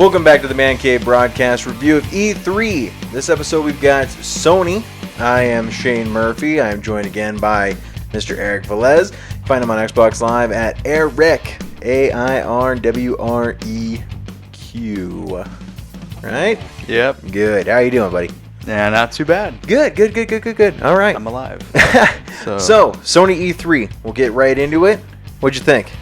Welcome back to the Man Cave broadcast review of E3. This episode we've got Sony. I am Shane Murphy. I am joined again by Mr. Eric Velez. Find him on Xbox Live at Eric, AIRWREQ. Right? Yep. Good. How you doing, buddy? Yeah, not too bad. Good. All right. I'm alive. So, Sony E3. We'll get right into it. What'd you think?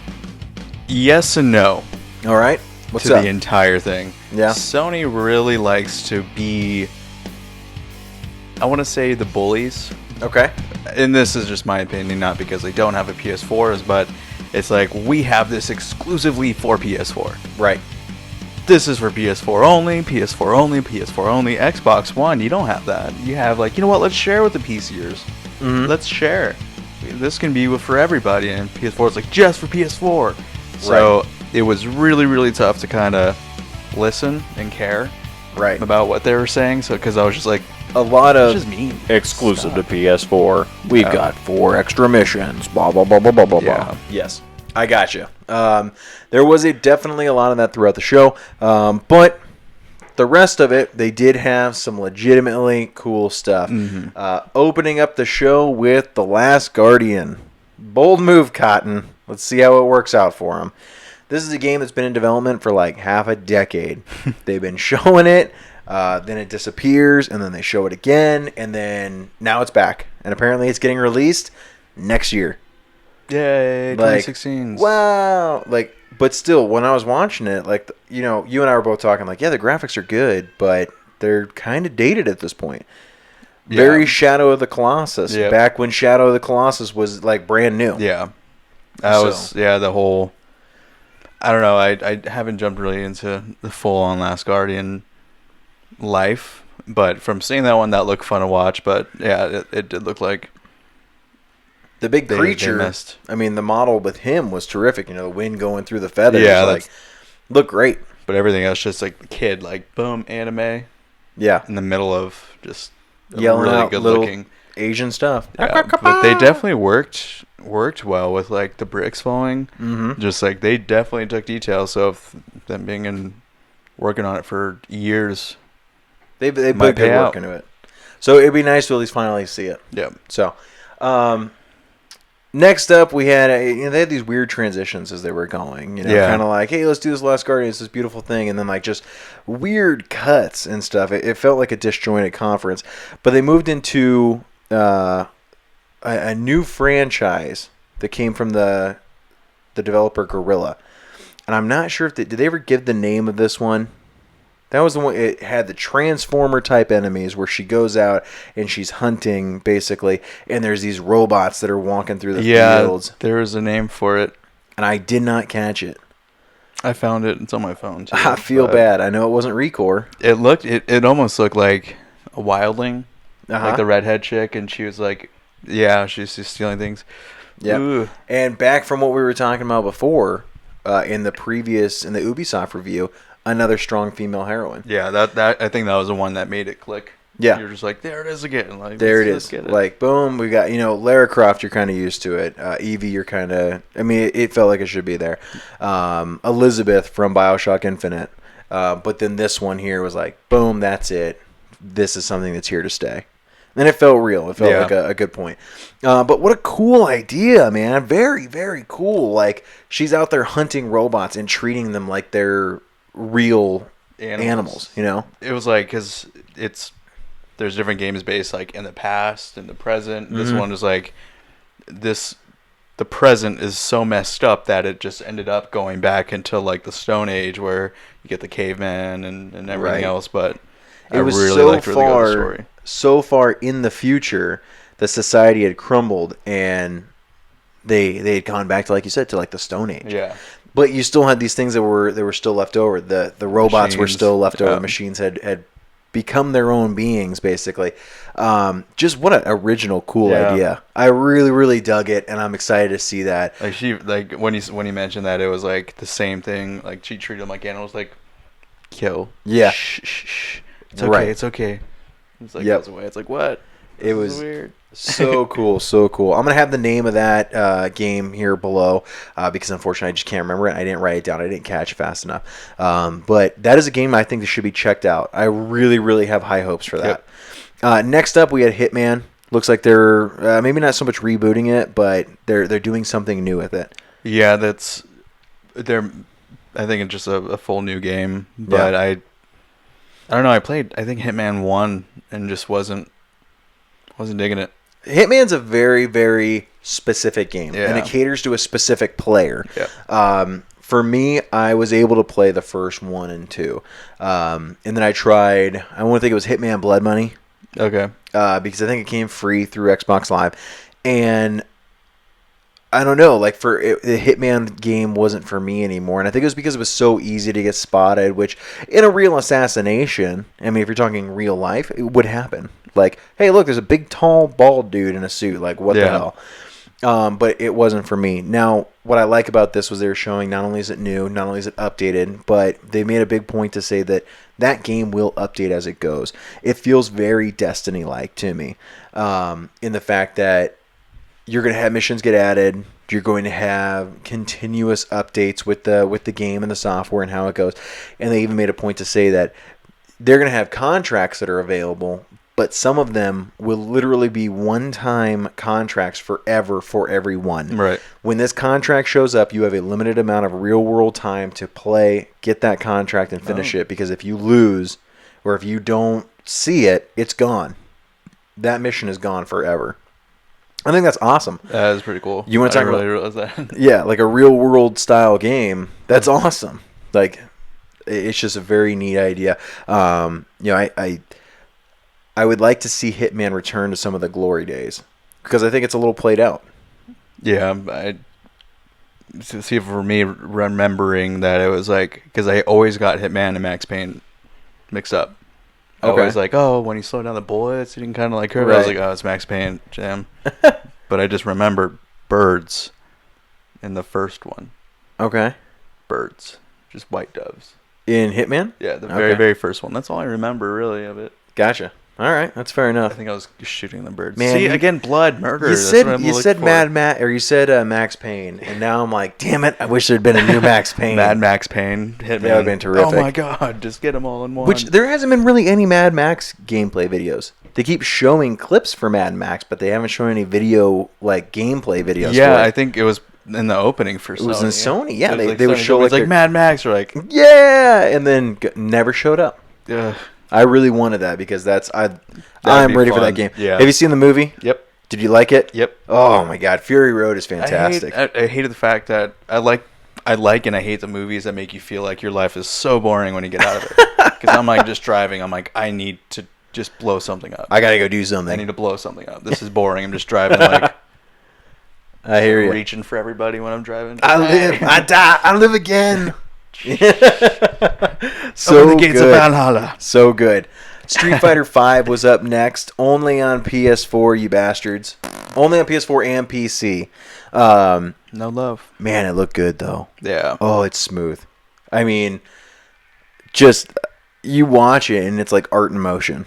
Yes and no. All right. What's to up? The entire thing. Yeah. Sony really likes to be, I want to say, the bullies. Okay. And this is just my opinion, not because they don't have a PS4s, but it's like, we have this exclusively for PS4. Right. This is for PS4 only, PS4 only, PS4 only. Xbox One, you don't have that. You have like, you know what, let's share with the PCers. Mm-hmm. Let's share. This can be for everybody, and PS4 is like, just for PS4. So it was really, really tough to kind of listen and care about what they were saying. So, because I was just like, a lot of just mean exclusive stuff. to PS4. We've got 4 extra missions. Blah blah blah blah blah blah. Yeah. Yes, I gotcha. There was definitely a lot of that throughout the show, but the rest of it, they did have some legitimately cool stuff. Mm-hmm. Opening up the show with The Last Guardian. Bold move, Cotton. Let's see how it works out for them. This is a game that's been in development for like half a decade. They've been showing it, then it disappears, and then they show it again, and then now it's back. And apparently it's getting released next year. Yay, 2016. Wow. But still, when I was watching it, you and I were both talking, yeah, the graphics are good, but they're kind of dated at this point. Yeah. Very Shadow of the Colossus. Yep. Back when Shadow of the Colossus was brand new. Yeah. The whole, I don't know, I haven't jumped really into the full-on Last Guardian life, but from seeing that one, that looked fun to watch, but yeah, it did look like the big creature. I mean, the model with him was terrific. The wind going through the feathers. Yeah, looked great. But everything else, just like the kid, boom, anime. Yeah. In the middle of just yelling really out good little looking Asian stuff. Yeah, but they definitely worked well with the bricks falling. Mm-hmm. Just they definitely took details. So if them being working on it for years, they put good work into it. So it'd be nice to at least finally see it. Yeah. So, next up, we had they had these weird transitions as they were going. Kind of hey, let's do this Last Guardian. It's this beautiful thing, and then just weird cuts and stuff. It felt like a disjointed conference, but they moved into a new franchise that came from the developer Guerrilla, and I'm not sure if did they ever give the name of this one. That was the one. It had the Transformer type enemies where she goes out and she's hunting basically, and there's these robots that are walking through the fields. There was a name for it, and I did not catch it. I found it. It's on my phone too. I feel bad. I know it wasn't Recore. It almost looked like a wildling, like the redhead chick, and she was she's just stealing things. Yeah. And back from what we were talking about before, in the Ubisoft review. Another strong female heroine. Yeah, that I think that was the one that made it click. Yeah, you're just there it is again. There it is. Boom, we got Lara Croft. You're kind of used to it. Evie, you're kind of. I mean, it felt like it should be there. Elizabeth from BioShock Infinite, but then this one here was boom, that's it. This is something that's here to stay. And it felt real. It felt like a good point. But what a cool idea, man! Very, very cool. She's out there hunting robots and treating them like they're real animals. It was because there's different games based in the past and the present. This one was the present is so messed up that it just ended up going back into the Stone Age where you get the caveman and everything else. But it was really so liked where they got the story. So far in the future, the society had crumbled and they had gone back to, like you said, to the Stone Age. Yeah. But you still had these things that were still left over. The robots were still left over. Machines had become their own beings, basically. Just what an original, cool idea. I really, really dug it, and I'm excited to see that. When you mentioned that, it was the same thing. She treated them like animals. Kill. Yeah. Shh. It's okay. It's okay. It's goes away. It's what? It was weird. So cool, so cool. I'm going to have the name of that game here below because unfortunately I just can't remember it. I didn't write it down. I didn't catch it fast enough. But that is a game I think that should be checked out. I really, really have high hopes for that. Yep. Next up, we had Hitman. Looks like they're maybe not so much rebooting it, but they're doing something new with it. Yeah, I think it's just a full new game. But yeah. I don't know. I think Hitman 1 and just wasn't digging it. Hitman's a very, very specific game, and it caters to a specific player. Yeah. For me, I was able to play the first 1 and 2, and then I tried. I want to think it was Hitman Blood Money. Okay. Because I think it came free through Xbox Live, and I don't know, like the Hitman game wasn't for me anymore, and I think it was because it was so easy to get spotted. Which, in a real assassination, I mean, if you're talking real life, it would happen. Like, hey, look, there's a big, tall, bald dude in a suit. Like, what the hell? But it wasn't for me. Now, what I like about this was they were showing not only is it new, not only is it updated, but they made a big point to say that game will update as it goes. It feels very Destiny-like to me, in the fact that you're going to have missions get added. You're going to have continuous updates with the game and the software and how it goes. And they even made a point to say that they're going to have contracts that are available, but some of them will literally be one-time contracts forever for everyone. Right. When this contract shows up, you have a limited amount of real-world time to play, get that contract, and finish it. Because if you lose or if you don't see it, it's gone. That mission is gone forever. I think that's awesome. That is pretty cool. You want to talk really about realize that? Yeah, like a real-world style game. That's awesome. Like, it's just a very neat idea. I would like to see Hitman return to some of the glory days because I think it's a little played out. Yeah, see, for me, remembering that it was like, because I always got Hitman and Max Payne mixed up. I was like, oh, when you slow down the bullets, you can kind of like her. Right. I was like, oh, it's Max Payne jam. But I just remember birds in the first one. Okay. Birds, just white doves. In Hitman? Yeah, the very, very first one. That's all I remember really of it. Gotcha. All right, that's fair enough. I think I was shooting the birds. Man, see, again, blood, murder. You said Max Payne, and now I'm like, damn it! I wish there'd been a new Max Payne. Mad Max Payne, Hitman. That would have been terrific. Oh my god, just get them all in one. Which there hasn't been really any Mad Max gameplay videos. They keep showing clips for Mad Max, but they haven't shown any video like gameplay videos. Yeah, I think it was in the opening for Sony. It was in Sony. Yeah, they would show like Mad Max or like and then never showed up. Yeah. I really wanted that because I'm ready for that game. Yeah. Have you seen the movie? Yep. Did you like it? Yep. Oh my God, Fury Road is fantastic. I hated the fact that I like and I hate the movies that make you feel like your life is so boring when you get out of it. Because I'm like just driving. I'm like, I need to just blow something up. I gotta go do something. I need to blow something up. This is boring. I'm just driving like. I hear you. Reaching for everybody when I'm driving. I live. I die. I live again. So Open the gates good. Of Valhalla. So good. Street Fighter V was up next, only on PS4, you bastards. Only on PS4 and PC. No love. Man, it looked good though. Yeah. Oh, it's smooth. I mean, just you watch it and it's like art in motion.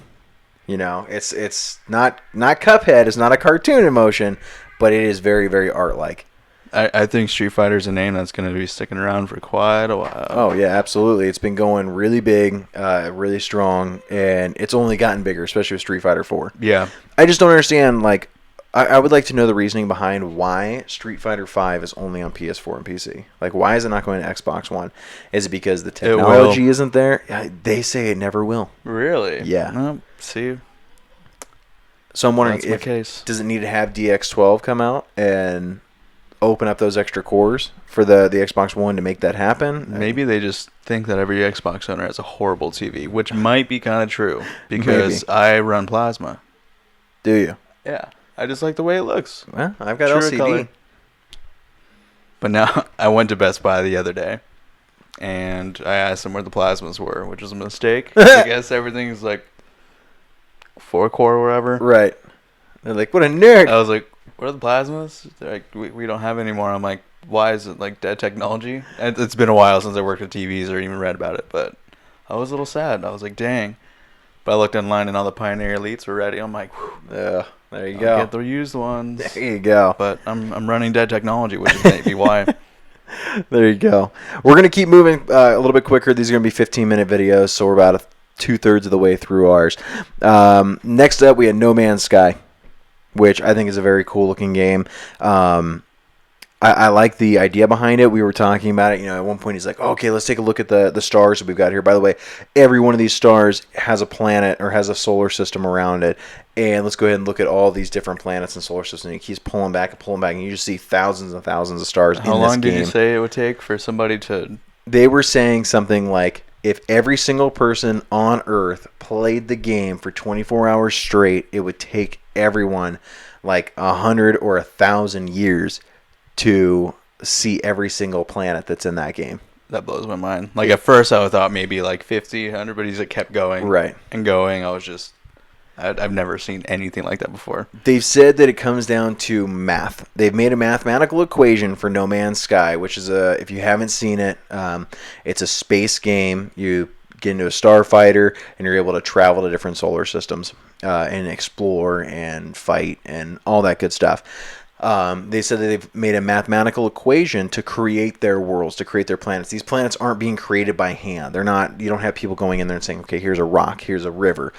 You know, it's not Cuphead. It's not a cartoon in motion, but it is very, very art-like. I think Street Fighter's a name that's going to be sticking around for quite a while. Oh, yeah, absolutely. It's been going really big, really strong, and it's only gotten bigger, especially with Street Fighter 4. Yeah. I just don't understand, like, I would like to know the reasoning behind why Street Fighter 5 is only on PS4 and PC. Like, why is it not going to Xbox One? Is it because the technology isn't there? They say it never will. Really? Yeah. Well, see. So I'm wondering does it need to have DX12 come out and open up those extra cores for the Xbox One to make that happen? Maybe they just think that every Xbox owner has a horrible TV, which might be kind of true because I run plasma. Do you? Yeah. I just like the way it looks. Well, I've got LCD. Color. But now I went to Best Buy the other day and I asked them where the plasmas were, which was a mistake. I guess everything's like 4-core or whatever. Right. They're like, what a nerd. I was like, what are the plasmas? They're like, we don't have any more. I'm like, why is it like dead technology? And it's been a while since I worked with TVs or even read about it, but I was a little sad. I was like, dang. But I looked online and all the Pioneer Elites were ready. I'm like, yeah, there you go. Get the used ones. There you go. But I'm running dead technology, which is maybe why. There you go. We're going to keep moving a little bit quicker. These are going to be 15-minute videos, so we're about 2/3 of the way through ours. Next up, we had No Man's Sky, which I think is a very cool-looking game. I like the idea behind it. We were talking about it. At one point he's like, okay, let's take a look at the stars that we've got here. By the way, every one of these stars has a planet or has a solar system around it. And let's go ahead and look at all these different planets and solar systems. And he keeps pulling back, and you just see thousands and thousands of stars in this game. How long did you say it would take for somebody to... They were saying something like, if every single person on Earth played the game for 24 hours straight, it would take everyone like 100 or 1,000 years to see every single planet that's in that game. That blows my mind. Like, at first I thought maybe like 50, 100, but he's like kept going. Right. And going. I was just... I've never seen anything like that before. They've said that it comes down to math. They've made a mathematical equation for No Man's Sky, which is if you haven't seen it, it's a space game. You get into a starfighter, and you're able to travel to different solar systems and explore and fight and all that good stuff. They said that they've made a mathematical equation to create their worlds, to create their planets. These planets aren't being created by hand. They're not. You don't have people going in there and saying, okay, here's a rock, here's a river.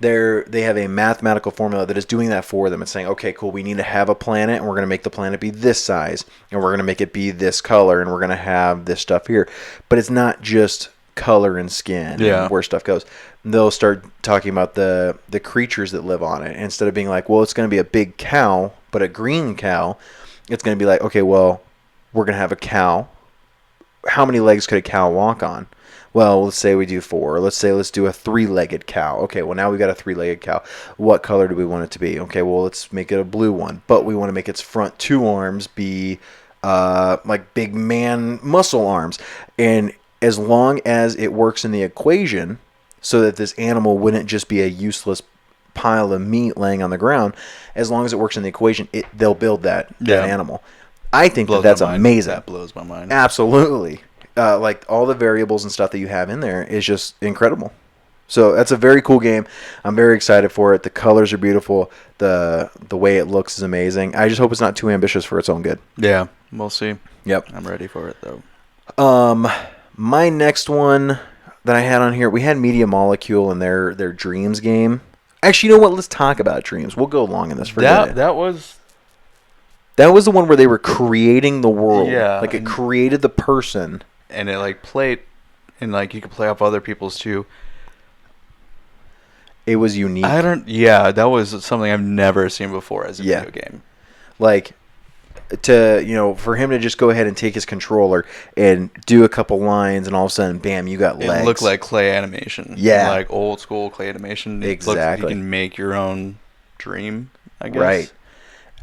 They have a mathematical formula that is doing that for them. It's saying, okay, cool, we need to have a planet, and we're going to make the planet be this size, and we're going to make it be this color, and we're going to have this stuff here. But it's not just color and skin and where stuff goes. They'll start talking about the creatures that live on it. Instead of being like, well, it's going to be a big cow, but a green cow, it's going to be like, okay, well, we're going to have a cow. How many legs could a cow walk on? Well, let's say we do 4. Let's do a 3-legged cow. Okay, well, now we've got a 3-legged cow. What color do we want it to be? Okay, well, let's make it a blue one. But we want to make its front 2 arms be like big man muscle arms. And as long as it works in the equation so that this animal wouldn't just be a useless pile of meat laying on the ground, as long as it works in the equation, they'll build that animal. I think that's amazing. That blows my mind. Absolutely. Like all the variables and stuff that you have in there is just incredible. So that's a very cool game. I'm very excited for it. The colors are beautiful. The way it looks is amazing. I just hope it's not too ambitious for its own good. Yeah, we'll see. Yep. I'm ready for it though. My next one that I had on here, we had Media Molecule and their Dreams game. Actually, you know what? Let's talk about Dreams. We'll go along in this for a minute. That was the one where they were creating the world. Yeah. Like it created the person. And it like played, and like you could play off other people's too. It was unique. That was something I've never seen before as a video game. Like for him to just go ahead and take his controller and do a couple lines, and all of a sudden, bam, you got legs. It looked like clay animation. Yeah, like old school clay animation. Exactly. You can make your own dream, I guess. Right.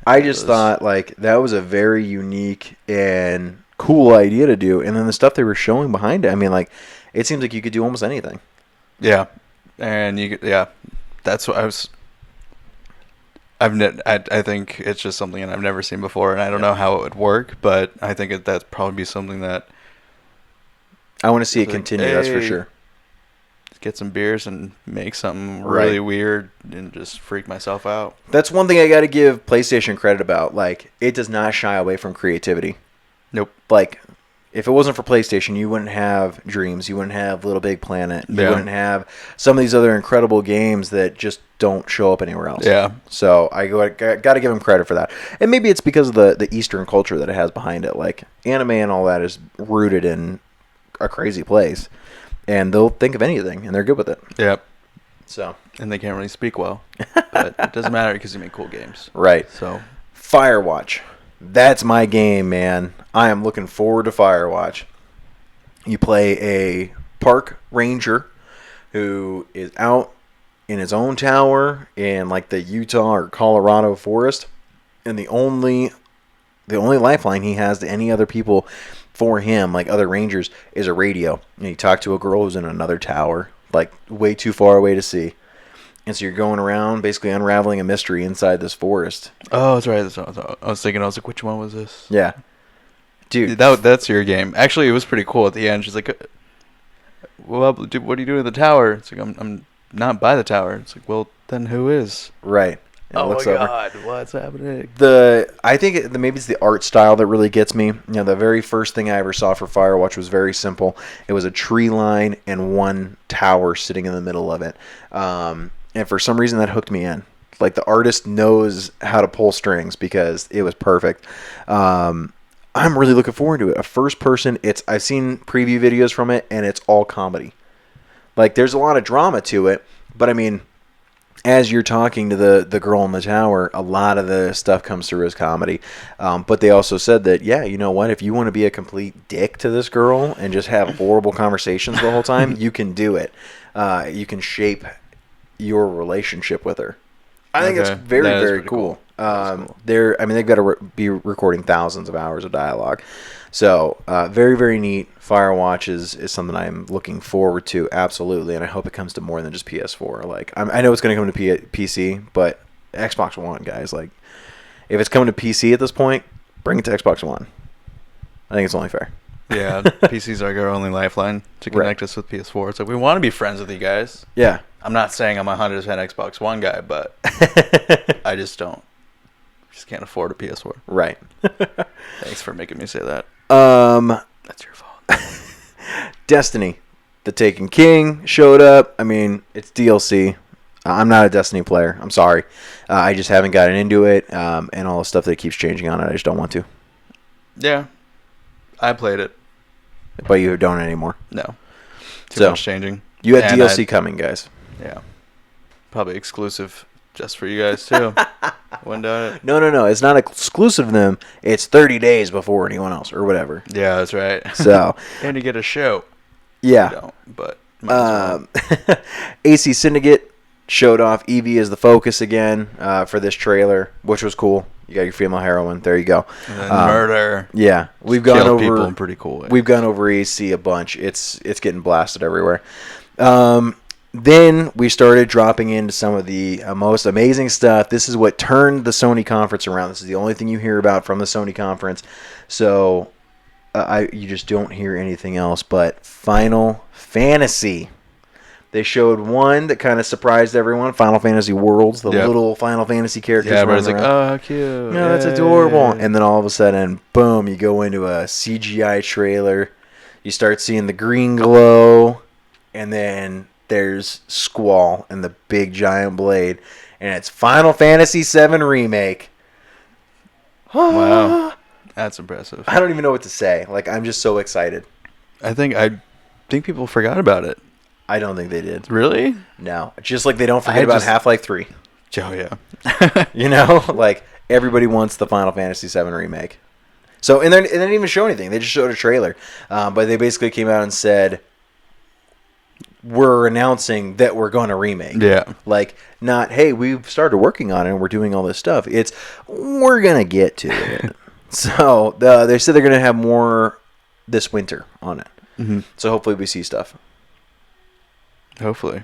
I just thought like that was a very unique and cool idea to do, and then the stuff they were showing behind it, I mean, like, it seems like you could do almost anything. Yeah, and that's what I was. I think it's just something that I've never seen before, and I don't know how it would work, but I think that's probably be something that I want to see it continue. That's for sure. Get some beers and make something really weird and just freak myself out. That's one thing I got to give PlayStation credit about. Like, it does not shy away from creativity. Nope. Like, if it wasn't for PlayStation, you wouldn't have Dreams. You wouldn't have Little Big Planet. You wouldn't have some of these other incredible games that just don't show up anywhere else. Yeah. So I got to give them credit for that. And maybe it's because of the Eastern culture that it has behind it. Like, anime and all that is rooted in a crazy place. And they'll think of anything, and they're good with it. Yep. So. And they can't really speak well. But it doesn't matter because you make cool games. Right. So. Firewatch. That's my game, man. I am looking forward to Firewatch. You play a park ranger who is out in his own tower in like the Utah or Colorado forest, and the only lifeline he has to any other people for him, like other rangers, is a radio. And you talk to a girl who's in another tower, like way too far away to see. And so you're going around basically unraveling a mystery inside this forest. Oh, that's right. I was thinking, I was like, which one was this? Yeah. Dude. That's your game. Actually, it was pretty cool at the end. She's like, well, dude, what are you doing in the tower? It's like, I'm not by the tower. It's like, well, then who is? Right. And oh my over. God, what's happening? I think maybe it's the art style that really gets me. The very first thing I ever saw for Firewatch was very simple. It was a tree line and one tower sitting in the middle of it. And for some reason that hooked me in. Like the artist knows how to pull strings because it was perfect. I'm really looking forward to it. A first person, I've seen preview videos from it and it's all comedy. Like there's a lot of drama to it, but I mean, as you're talking to the girl in the tower, a lot of the stuff comes through as comedy. But they also said that, yeah, you know what? If you want to be a complete dick to this girl and just have horrible conversations the whole time, you can do it. You can shape your relationship with her. I think it's very, very cool. Cool. They've got to be recording thousands of hours of dialogue. So, very, very neat. Firewatch is something I'm looking forward to, absolutely, and I hope it comes to more than just PS4. Like, I know it's going to come to PC, but Xbox One, guys, like, if it's coming to PC at this point, bring it to Xbox One. I think it's only fair. Yeah, PC's like our only lifeline to connect us with PS4. It's like, we want to be friends with you guys. Yeah. I'm not saying I'm a 100% Xbox One guy, but I just can't afford a PS4. Right. Thanks for making me say that. That's your fault. Destiny, The Taken King showed up. I mean, it's DLC. I'm not a Destiny player. I'm sorry. I just haven't gotten into it, and all the stuff that keeps changing on it. I just don't want to. Yeah, I played it, but you don't anymore. No, too much changing. You had DLC coming, guys. Yeah, probably exclusive just for you guys too. When done it? No. It's not exclusive to them. It's 30 days before anyone else or whatever. Yeah, that's right. So and you get a show. Yeah. You don't, but AC Syndicate showed off Eevee as the focus again for this trailer, which was cool. You got your female heroine. There you go. And then murder. Yeah, we've gone over people in pretty cool ways. We've gone over AC a bunch. It's getting blasted everywhere. Then we started dropping into some of the most amazing stuff. This is what turned the Sony conference around. This is the only thing you hear about from the Sony conference. So you just don't hear anything else but Final Fantasy. They showed one that kind of surprised everyone. Final Fantasy Worlds, the little Final Fantasy characters. Yeah, everybody's like, oh, how cute. No, that's adorable. And then all of a sudden, boom, you go into a CGI trailer. You start seeing the green glow. And then there's Squall and the big giant blade. And it's Final Fantasy VII Remake. Wow. That's impressive. I don't even know what to say. Like, I'm just so excited. I think people forgot about it. I don't think they did. Really? No. Just like they don't forget about Half-Life 3. Oh, yeah. You know? Like, everybody wants the Final Fantasy VII Remake. So, and they didn't even show anything. They just showed a trailer. But they basically came out and said, we're announcing that we're going to remake. Yeah. Like, not, hey, we've started working on it and we're doing all this stuff. It's, we're going to get to it. So, they said they're going to have more this winter on it. Mm-hmm. So, hopefully we see stuff. Hopefully.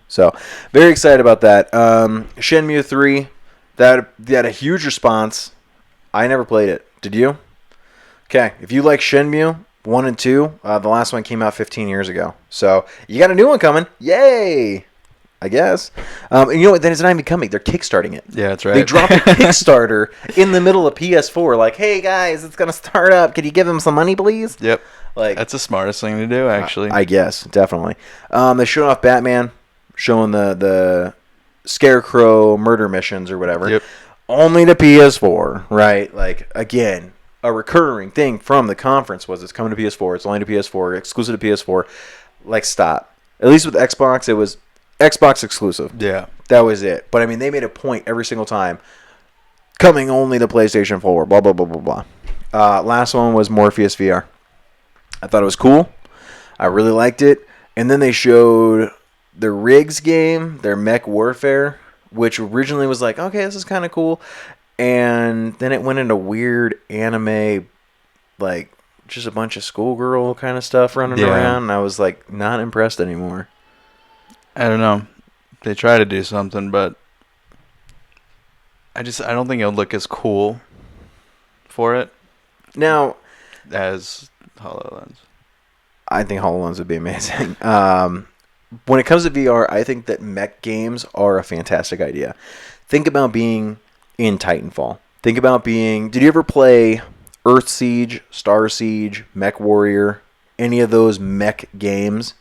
So, very excited about that. Shenmue 3, that had a huge response. I never played it. Did you? Okay. If you like Shenmue 1 and 2, the last one came out 15 years ago. So, you got a new one coming. Yay! I guess. And you know what? Then it's not even coming. They're kickstarting it. Yeah, that's right. They dropped a Kickstarter in the middle of PS4. Like, hey, guys, it's going to start up. Can you give them some money, please? Yep. Like, that's the smartest thing to do, actually. I guess, definitely. They showed off Batman, showing the Scarecrow murder missions or whatever. Yep. Only to PS4, right? Like, again, a recurring thing from the conference was it's coming to PS4. It's only to PS4, exclusive to PS4. Like, stop. At least with Xbox, it was Xbox exclusive. Yeah. That was it. But, I mean, they made a point every single time. Coming only to PlayStation 4, blah, blah, blah, blah, blah. Last one was Morpheus VR. I thought it was cool. I really liked it. And then they showed the Riggs game, their Mech Warfare, which originally was like, okay, this is kind of cool. And then it went into weird anime, like, just a bunch of schoolgirl kind of stuff running around. And I was, like, not impressed anymore. I don't know. They try to do something, but I don't think it'll look as cool for it. Now, as HoloLens. I think HoloLens would be amazing. when it comes to VR, I think that mech games are a fantastic idea. Think about being in Titanfall. Think about being... Did you ever play Earth Siege, Star Siege, Mech Warrior, any of those mech games?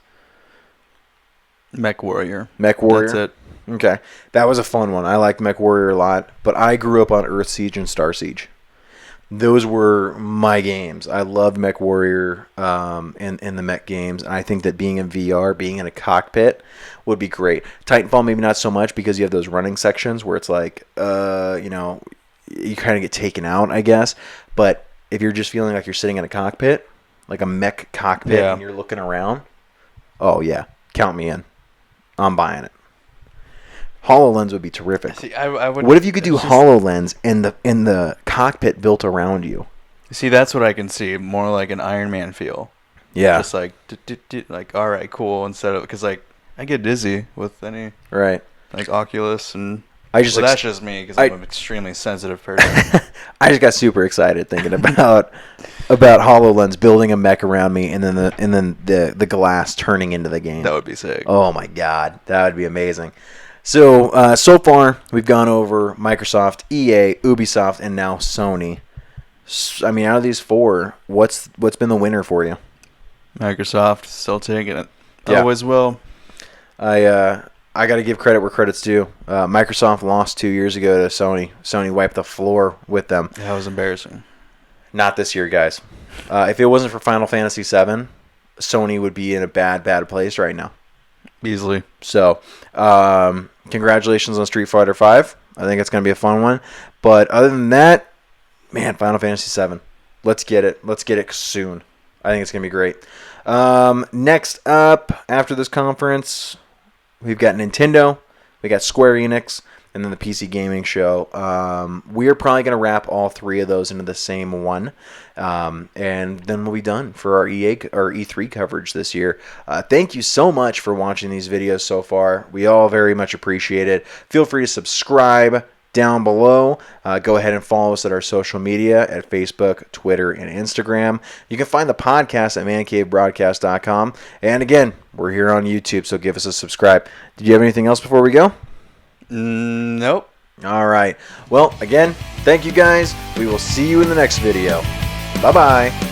Mech Warrior. Mech Warrior? That's it. Okay. That was a fun one. I liked Mech Warrior a lot, but I grew up on Earth Siege and Star Siege. Those were my games. I loved Mech Warrior and the mech games. And I think that being in VR, being in a cockpit, would be great. Titanfall, maybe not so much because you have those running sections where it's like, you know, you kind of get taken out, I guess. But if you're just feeling like you're sitting in a cockpit, like a mech cockpit, and you're looking around, oh, yeah, count me in. I'm buying it. HoloLens would be terrific. See, I would, what if you could do HoloLens in the cockpit built around you? See, that's what I can see. More like an Iron Man feel. Yeah. Just like, like, all right, cool. Instead of, because like I get dizzy with any like Oculus and. That's just me because I'm an extremely sensitive person. I just got super excited thinking about HoloLens building a mech around me, and then the glass turning into the game. That would be sick. Oh my god, that would be amazing. So so far we've gone over Microsoft, EA, Ubisoft, and now Sony. I mean, out of these four, what's been the winner for you? Microsoft, still taking it. Yeah. Always will. I got to give credit where credit's due. Microsoft lost 2 years ago to Sony. Sony wiped the floor with them. That was embarrassing. Not this year, guys. If it wasn't for Final Fantasy VII, Sony would be in a bad place right now. Easily. So, congratulations on Street Fighter V. I think it's going to be a fun one. But other than that, man, Final Fantasy VII. Let's get it. Let's get it soon. I think it's going to be great. Next up, after this conference, we've got Nintendo, we got Square Enix, and then the PC Gaming Show. We're probably going to wrap all three of those into the same one, and then we'll be done for our E3 coverage this year. Thank you so much for watching these videos so far. We all very much appreciate it. Feel free to subscribe down below. Go ahead and follow us at our social media at Facebook, Twitter, and Instagram. You can find the podcast at mancavebroadcast.com. And again, we're here on YouTube, so give us a subscribe. Did you have anything else before we go? Nope. All right. Well, again, thank you guys. We will see you in the next video. Bye-bye.